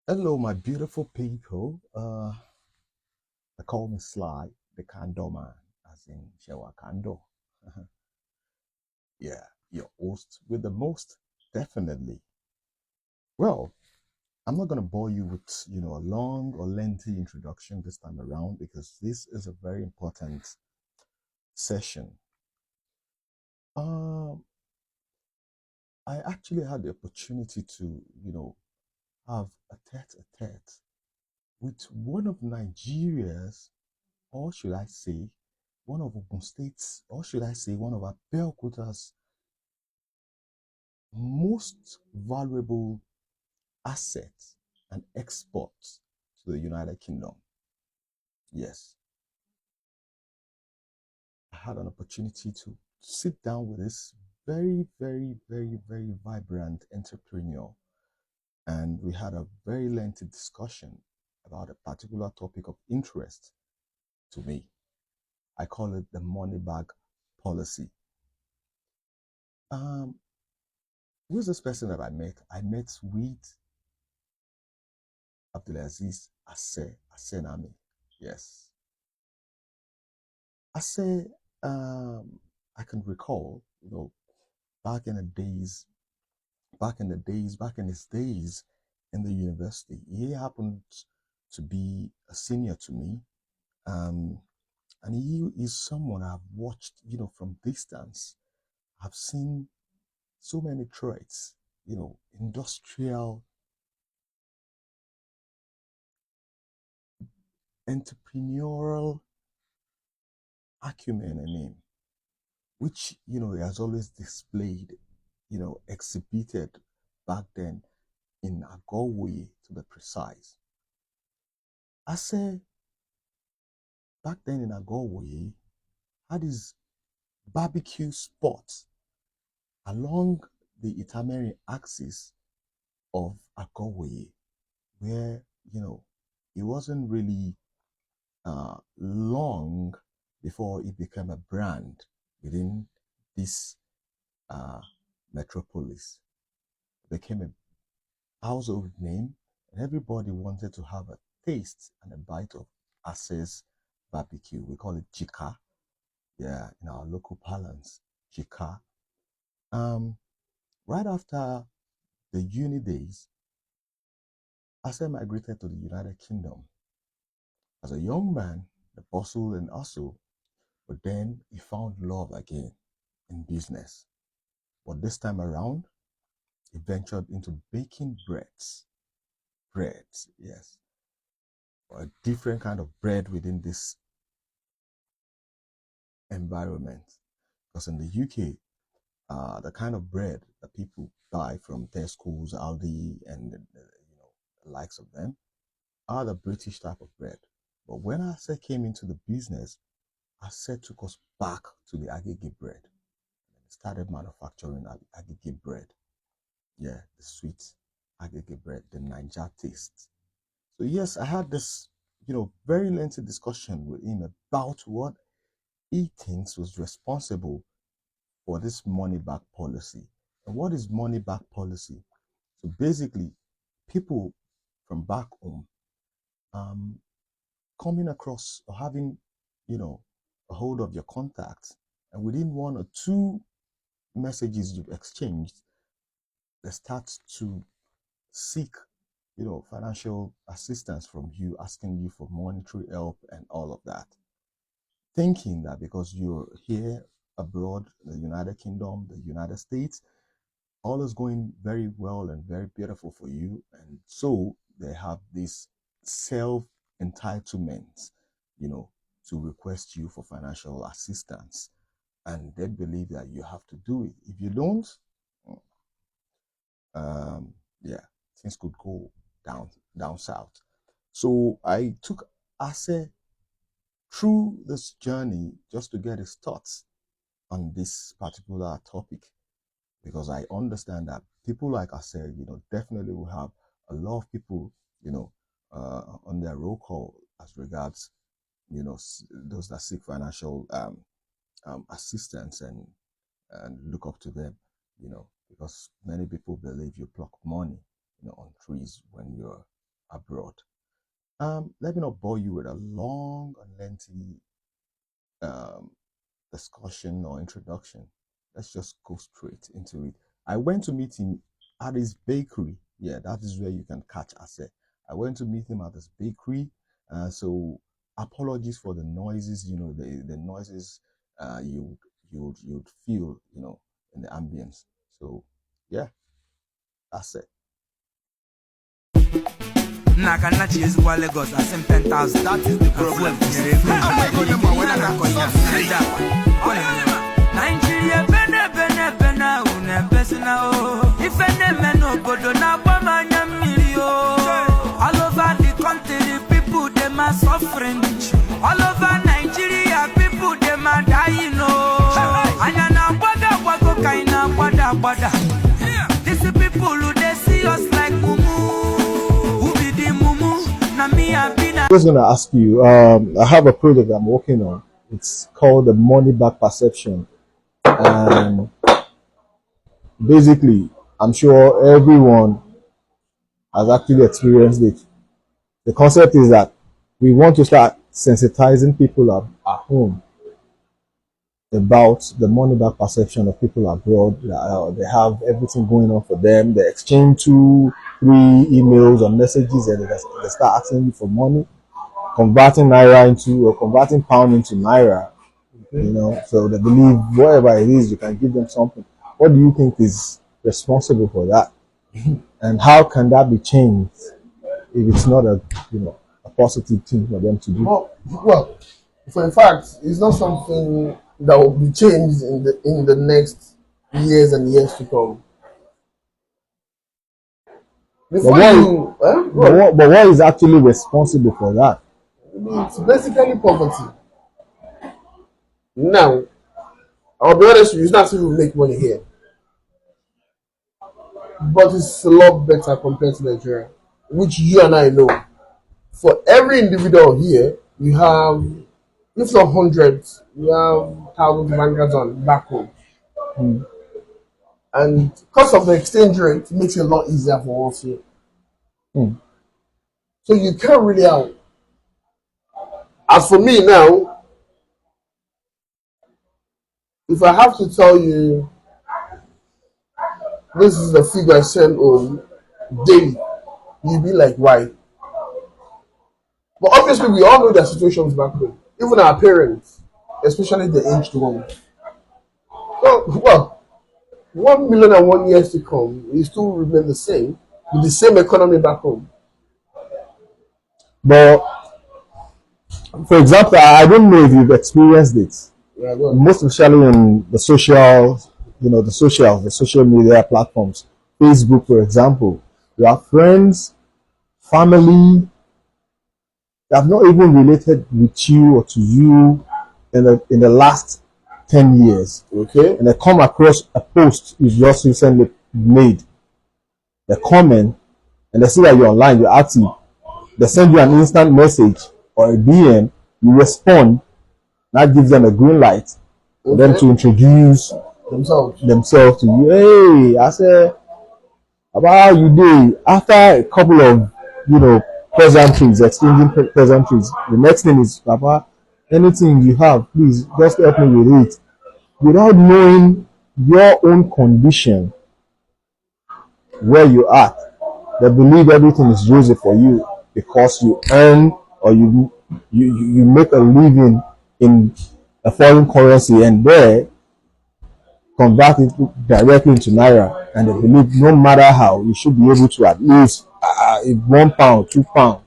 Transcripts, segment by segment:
Hello, my beautiful people. They call me Sly, the Kando man, as in Shewa Kando. Yeah, your host with the most, definitely. Well, I'm not gonna bore you with a long or lengthy introduction this time around because this is a very important session. Um, I actually had the opportunity to have a tete-a-tete with one of Nigeria's, or should I say, one of Ogun State's, or should I say, one of Abeokuta's most valuable assets and exports to the United Kingdom. Yes, I had an opportunity to sit down with this very, very, very, very vibrant entrepreneur, and we had a very lengthy discussion about a particular topic of interest to me. I call it the money bag policy. Um, who's this person that I met? I met with Abdulazeez Asenami. Yes. Ase, I can recall, back in the days, back in his days in the university, he happened to be a senior to me. Um, and he is someone I've watched, from distance. I've seen so many traits, industrial, entrepreneurial acumen in him, which he has always displayed, exhibited back then in Agorwoye to be precise. I say back then in Agorwoye had his barbecue spot along the Itameri axis of Agorwoye, where it wasn't really long before it became a brand within this uh, metropolis. It became a household name, and everybody wanted to have a taste and a bite of Access barbecue. We call it chika, yeah, in our local parlance, chika. Um, right after the uni days, Access migrated to the United Kingdom. As a young man, the bustle and hustle, but then he found love again in business. But this time around, he ventured into baking breads, yes, a different kind of bread within this environment. Because in the UK, the kind of bread that people buy from Tesco's, Aldi, and the likes of them are the British type of bread. But when I said came into the business, I said took us back to the Agege bread and started manufacturing Agege bread. Yeah, the sweet Agege bread, the Niger taste. So yes, I had this, very lengthy discussion with him about what he thinks was responsible for this money back policy. And what is money back policy? So basically, people from back home um, coming across or having, a hold of your contacts, and within one or two messages you've exchanged, they start to seek, financial assistance from you, asking you for monetary help and all of that, thinking that because you're here abroad, the United Kingdom, the United States, all is going very well and very beautiful for you. And so they have this self entitlement, you know, to request you for financial assistance. And they believe that you have to do it. If you don't, um, yeah, things could go down south. So I took Ase through this journey just to get his thoughts on this particular topic, because I understand that people like I said, definitely will have a lot of people, on their roll call as regards, those that seek financial assistance and look up to them, because many people believe you pluck money, on trees when you're abroad. Let me not bore you with a long and lengthy discussion or introduction. Let's just go straight into it. I went to meet him at his bakery. Yeah, that is where you can catch Ase. I went to meet him at his bakery. So apologies for the noises, the noises you'd feel, in the ambience. So yeah, that's it. Nakanachi is Lagos at same 10,000. That is the problem. Nigeria, Bena, if any man no bodo na bamanya milio. All over the country, people them are suffering. All over Nigeria, people them are dying. Anyana wago kaina wada. These people who they see us like mumu. I was going to ask you, I have a project I'm working on. It's called the money back perception. And basically, I'm sure everyone has actually experienced it. The concept is that we want to start sensitizing people at home about the money back perception of people abroad. They have everything going on for them. They exchange 2-3 emails or messages and they start asking you for money, converting naira into or converting pound into naira. So they believe whatever it is, you can give them something. What do you think is responsible for that? And how can that be changed if it's not a positive thing for them to do? Well, for a fact, it's not something that will be changed in the next years and years to come. But what is actually responsible for that? It's basically poverty. Now, I'll be honest with you, it's not even make money here. But it's a lot better compared to Nigeria, which you and I know. For every individual here, you have, if not hundreds, you have thousands of bankers on back home. And because of the exchange rate, it makes it a lot easier for us here. So you can't really out. As for me now, if I have to tell you, this is the figure I send home daily, you'll be like, why? But obviously, we all know their situations back home. Even our parents, especially the aged ones. So, well, 1 million and 1 years to come, we still remain the same, with the same economy back home. But, for example, I don't know if you've experienced it. Yeah, most especially in the social media platforms. Facebook, for example. You have friends, family, that have not even related with you or to you in the last 10 years. Okay. And they come across a post you just recently made. They comment and they see that you're online, you're active. They send you an instant message or a DM, you respond. That gives them a green light for them to introduce themselves to you. Hey, I said, about how you did. After a couple of, pleasantries, exchanging pleasantries, the next thing is, Papa, anything you have, please just help me with it. Without knowing your own condition, where you are, they believe everything is rosy for you because you earn or you make a living in a foreign currency and there convert it directly into naira, and they believe no matter how you should be able to at least £1, £2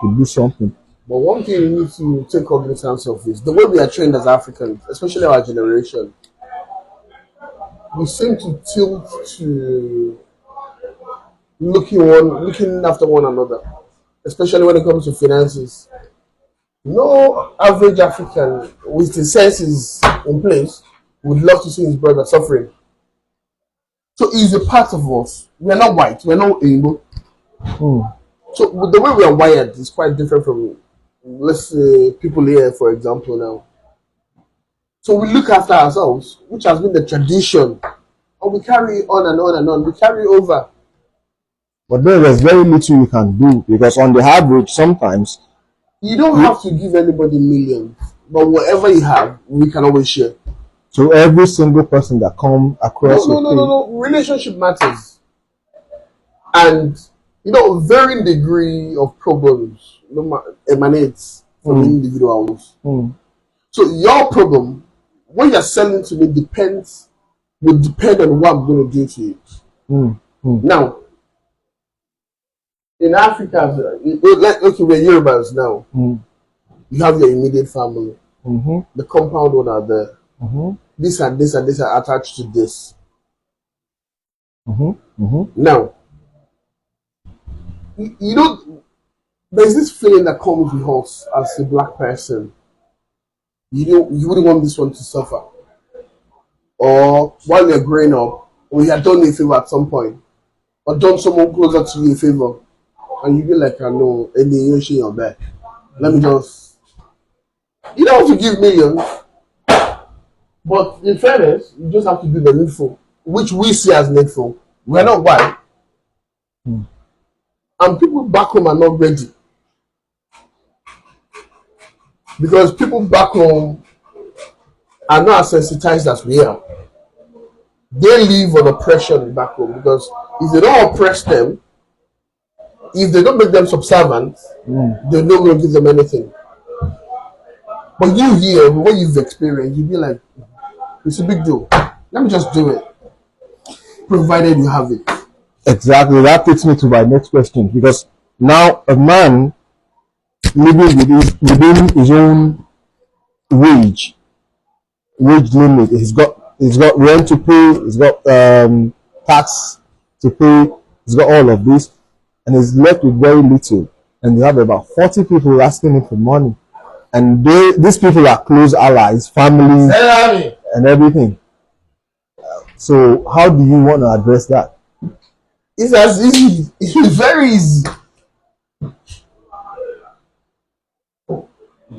to do something. But one thing you need to take cognizance of is the way we are trained as Africans, especially our generation. We seem to tilt to looking after one another, especially when it comes to finances. No average African with the senses in place would love to see his brother suffering. So he's a part of us. We're not white. We're not Igbo. So the way we are wired is quite different from, let's say, people here, for example, now. So we look after ourselves, which has been the tradition. And we carry on and on and on. We carry over. But there's very little you can do, because on the average, sometimes you don't have to give anybody millions, but whatever you have, we can always share. So every single person that come across no. Relationship matters, and varying degree of problems emanates from individuals. So your problem, when you're selling to me, will depend on what I'm going to do to you. Now, in Africa, okay, we're Yorubas now. You have your immediate family, the compound owner there. This and this and this are attached to this. Now, there's this feeling that comes with us as a black person. You wouldn't want this one to suffer. Or while you're growing up, or you had done you a favor at some point, or done someone closer to you a favor, and you be like, I know, any you your back. Let me just, you don't have to give millions, but in fairness, you just have to do the needful, which we see as needful. We're not white. And people back home are not ready. Because people back home are not as sensitized as we are. They live on oppression back home, because if they don't oppress them, if they don't make them subservient, they're not going to give them anything. But you here, what you've experienced, you'll be like, it's a big deal. Let me just do it. Provided you have it. Exactly. That takes me to my next question, because now a man living within his own wage limit, he's got rent to pay, he's got tax to pay, he's got all of this, and he's left with very little. And you have about 40 people asking him for money, and these people are close allies, families, and everything. So how do you want to address that? It's as easy. It's very easy.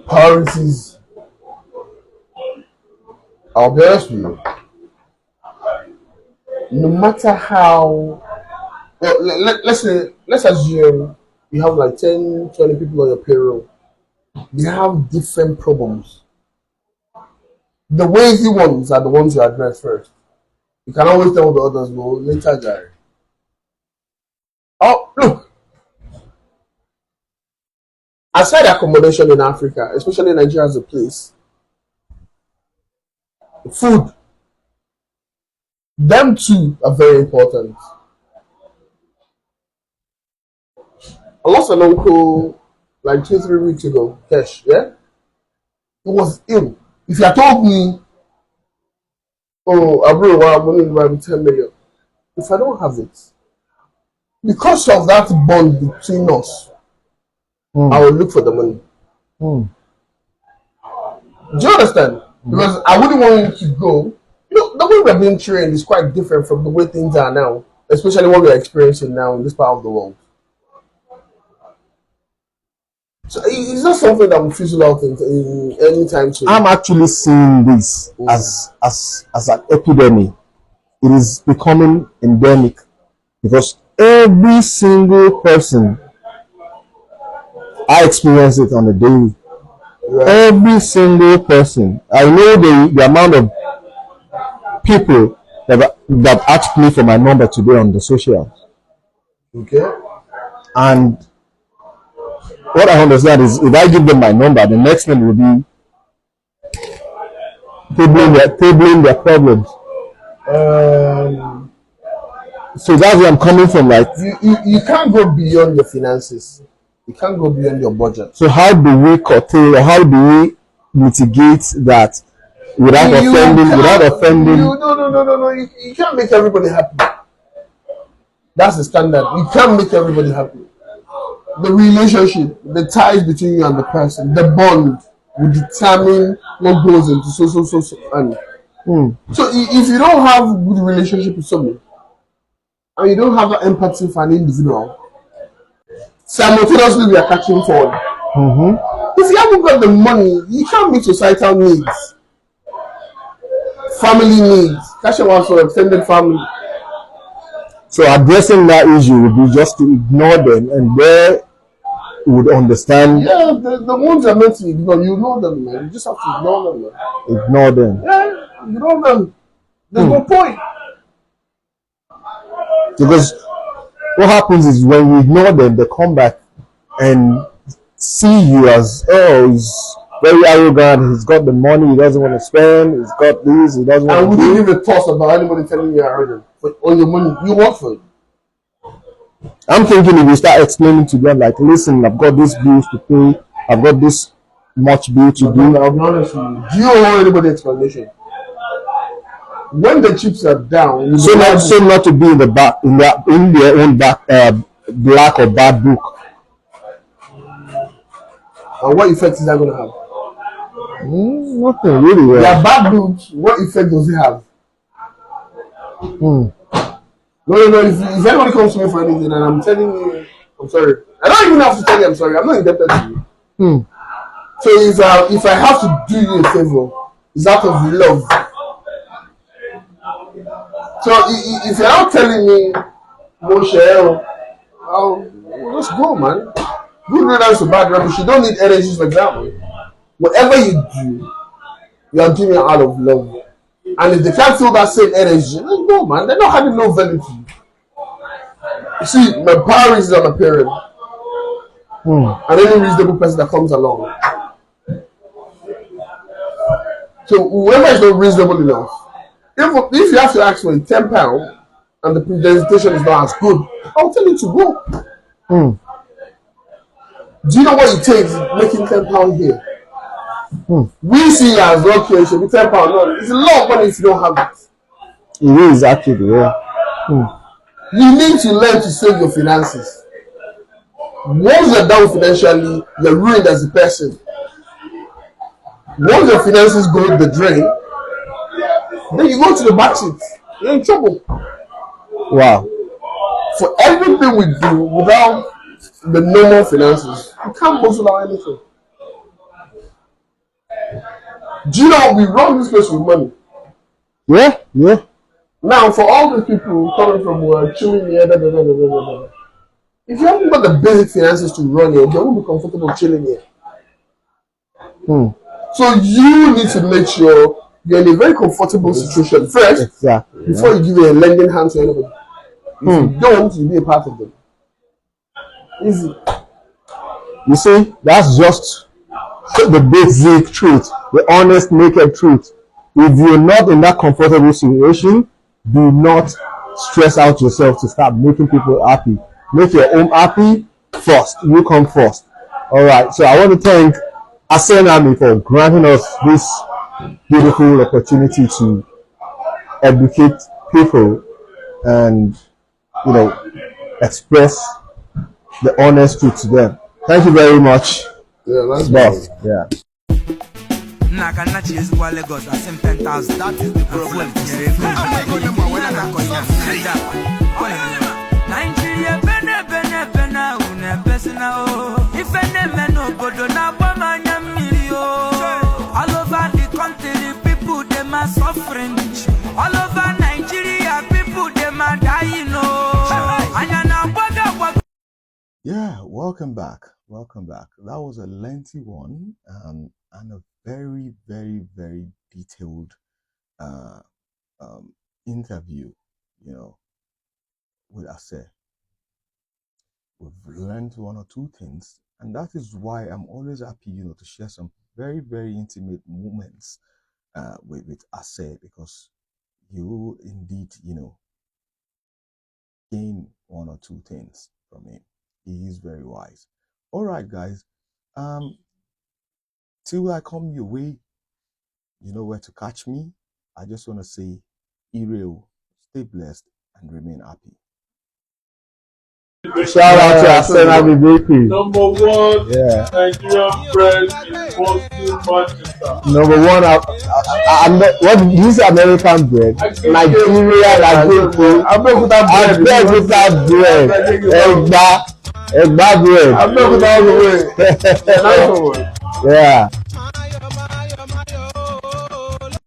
Priorities. I'll be honest with you. No matter how, let's assume you have like 10, 20 people on your payroll. They have different problems. The lazy ones are the ones you address first. You can always tell the others, well, later, Gary. Oh, look. Aside accommodation in Africa, especially Nigeria as a place, food, them two are very important. I lost an uncle like 2-3 weeks ago, Kesh, yeah? He was ill. If you had told me, oh, I'm going to buy 10 million, if I don't have it, because of that bond between us, I will look for the money. Do you understand? Because I wouldn't want you to go. The way we're being trained is quite different from the way things are now, especially what we're experiencing now in this part of the world. So it's not something that will fizzle out in any time soon. I'm actually seeing this as an epidemic. It is becoming endemic, because every single person, I experience it on a daily. Right. Every single person. I know the amount of people that asked me for my number today on the socials. Okay. And what I understand is, if I give them my number, the next thing will be tabling their problems. So that's where I'm coming from. Like, you can't go beyond your finances. You can't go beyond your budget. So how do we curtail, or how do we mitigate that without offending? No. You can't make everybody happy. That's the standard. You can't make everybody happy. The relationship, the ties between you and the person, the bond will determine what goes into so and. So if you don't have a good relationship with someone, and you don't have that empathy for an individual, simultaneously we are catching forward. If you haven't got the money, you can't meet societal needs, family needs, catching one for extended family. So addressing that issue would be just to ignore them, and they would understand. Yeah, the ones are meant to ignore. You know them, man. You just have to ignore them, man. Ignore them. Yeah, ignore them. There's no point. Because what happens is when you ignore them, they come back and see you as, oh, he's very arrogant, he's got the money, he doesn't want to spend, he's got this, he doesn't want And to we do. didn't even talk about anybody telling you you're arrogant. But on your money, you work for it. I'm thinking if you start explaining to them, like, listen, I've got these bills to pay, I've got this much bill to do. I'll be honest with you. Do you owe anybody explanation? When the chips are down, So not to be in the back, in their own back, black or bad book. And what effect is that going to have? Nothing really. Their bad books, what effect does it have? No. If anybody comes to me for anything and I'm telling you, I'm sorry. I don't even have to tell you I'm sorry. I'm not indebted to you. So if I have to do you a favor, it's out of love. So if you're not telling me, Moshe, well, let's go, man. Good riddance to bad rubbish. You don't need energies like that, man. Whatever you do, you are doing it out of love. And if they can't feel that same energy, no, man, they're not having no value to you. You see, my power is on a parent. And any reasonable person that comes along. So whoever is not reasonable enough, if you have to ask for £10 and the presentation is not as good, I'll tell you to go. Do you know what it takes making £10 here? We see it as okay, it should be £10. No, it's a lot of money if you don't have it. It is actually, yeah. You need to learn to save your finances. Once you're down financially, you're ruined as a person. Once your finances go the drain, then you go to the back seat. You're in trouble. Wow. For everything we do without the normal finances, you can't move without anything. Do you know we run this place with money? Yeah. Now, for all the people coming from chilling here, if you haven't got the basic finances to run here, you won't be comfortable chilling here. So you need to make sure you're in a very comfortable situation first, before you give a lending hand to anybody. If you don't, you'll be a part of them. Easy. You see, that's just the basic truth, the honest, naked truth. If you're not in that comfortable situation, do not stress out yourself to start making people happy. Make your own happy first. You come first. All right. So I want to thank Asenami for granting us this beautiful opportunity to educate people and, express the honest truth to them. Thank you very much. Yeah, that's boss. Yeah. Nakanachi is Lagos, the same 10,000. That is the problem. Nigeria, Bena, if any man no go to Nabamanya Milio, all over the country, people them are suffering. All over Nigeria, people them are dying. Yeah, welcome back. That was a lengthy one, and a very, very, very detailed interview, with Ase. We've learned one or two things, and that is why I'm always happy, to share some very, very intimate moments with Ase, because you indeed, gain one or two things from him. He is very wise. All right, guys. Till I come your way, you know where to catch me. I just want to say, Ireo, stay blessed and remain happy. Shout out to Asenami Bakery. Number one, Nigerian bread in Boston, Manchester. Number one, what do you say? American bread. Nigeria, Abẹ́òkúta bread. Egba bread. Abẹ́òkúta all the way. Nice one. Yeah.